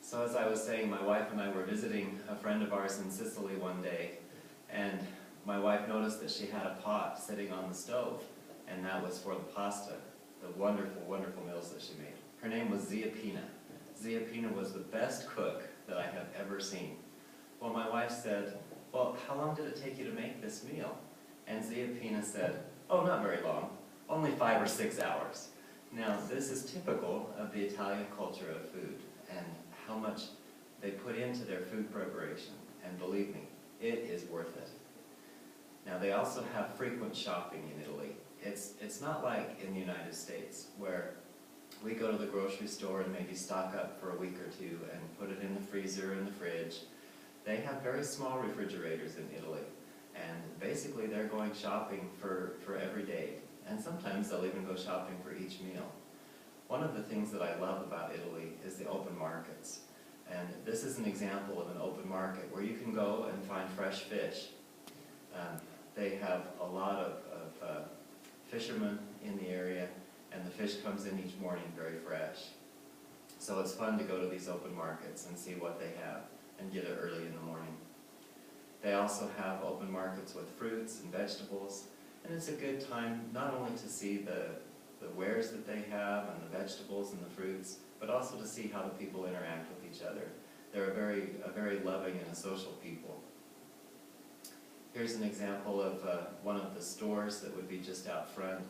So as I was saying, my wife and I were visiting a friend of ours in Sicily one day, and my wife noticed that she had a pot sitting on the stove, and that was for the pasta, the wonderful, wonderful meals that she made. Her name was Zia Pina. Zia Pina was the best cook that I have ever seen. Well, my wife said, "Well, how long did it take you to make this meal?" And Zia Pina said, "Oh, not very long, only 5 or 6 hours." Now, this is typical of the Italian culture of food and how much they put into their food preparation. And believe me, it is worth it. Now, they also have frequent shopping in Italy. It's not like in the United States, where we go to the grocery store and maybe stock up for a week or two and put it in the freezer or in the fridge. They have very small refrigerators in Italy, and basically they're going shopping for every day. And sometimes they'll even go shopping for each meal. One of the things that I love about Italy is the open markets. And this is an example of an open market where you can go and find fresh fish. They have a lot of fishermen in the area, and the fish comes in each morning very fresh. So it's fun to go to these open markets and see what they have and get it early in the morning. They also have open markets with fruits and vegetables, and it's a good time not only to see the wares that they have and the vegetables and the fruits, but also to see how the people interact with each other. They're a very loving and a social people. Here's an example of one of the stores that would be just out front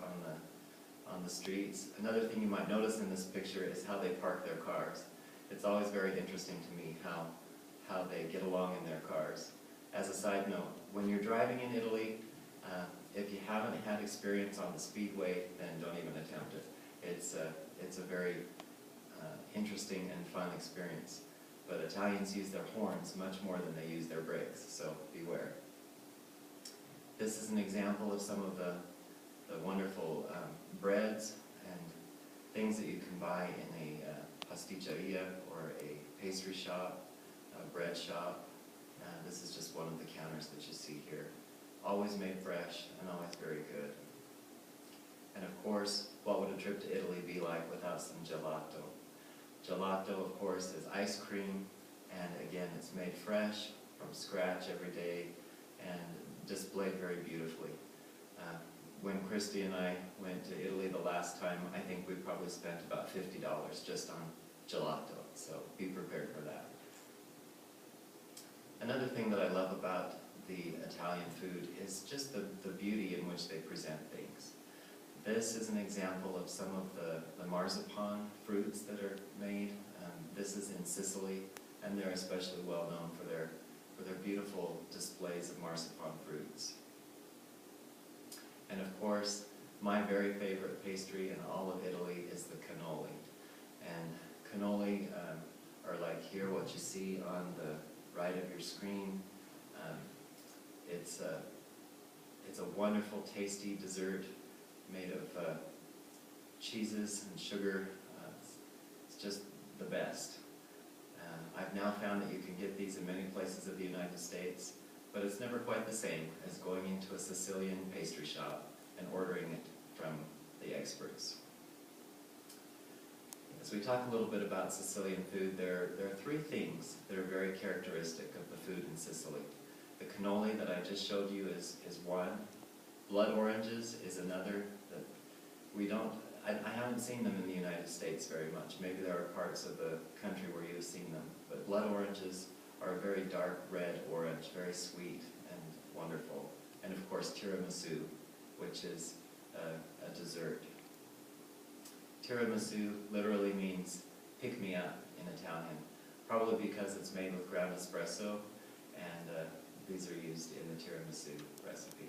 on the streets. Another thing you might notice in this picture is how they park their cars. It's always very interesting to me how they get along in their cars. As a side note, when you're driving in Italy, if you haven't had experience on the speedway, then don't even attempt it. It's a very interesting and fun experience. But Italians use their horns much more than they use their brakes, so beware. This is an example of some of the wonderful breads and things that you can buy in a pasticceria or a pastry shop, a bread shop. This is just one of the counters that you see here. Always made fresh and always very good. And of course, what would a trip to Italy be like without some gelato? Gelato, of course, is ice cream, and again, it's made fresh from scratch every day and displayed very beautifully. When Christy and I went to Italy the last time, I think we probably spent about $50 just on gelato, so be prepared for that. Another thing that I love about the Italian food is just the beauty in which they present things. This is an example of some of the marzipan fruits that are made. This is in Sicily, and they're especially well known for their beautiful displays of marzipan fruits. And of course, my very favorite pastry in all of Italy is the cannoli. And cannoli are like here, what you see on the right of your screen. It's a wonderful, tasty dessert made of cheeses and sugar. It's just the best. I've now found that you can get these in many places of the United States, but it's never quite the same as going into a Sicilian pastry shop and ordering it from the experts. As we talk a little bit about Sicilian food, there are 3 things that are very characteristic of the food in Sicily. The cannoli that I just showed you is one. Blood oranges is another that we don't, I haven't seen them in the United States very much. Maybe there are parts of the country where you've seen them. But blood oranges are a very dark red orange, very sweet and wonderful. And of course tiramisu, which is a dessert. Tiramisu literally means pick me up in Italian, probably because it's made with ground espresso, and these are used in the tiramisu recipe.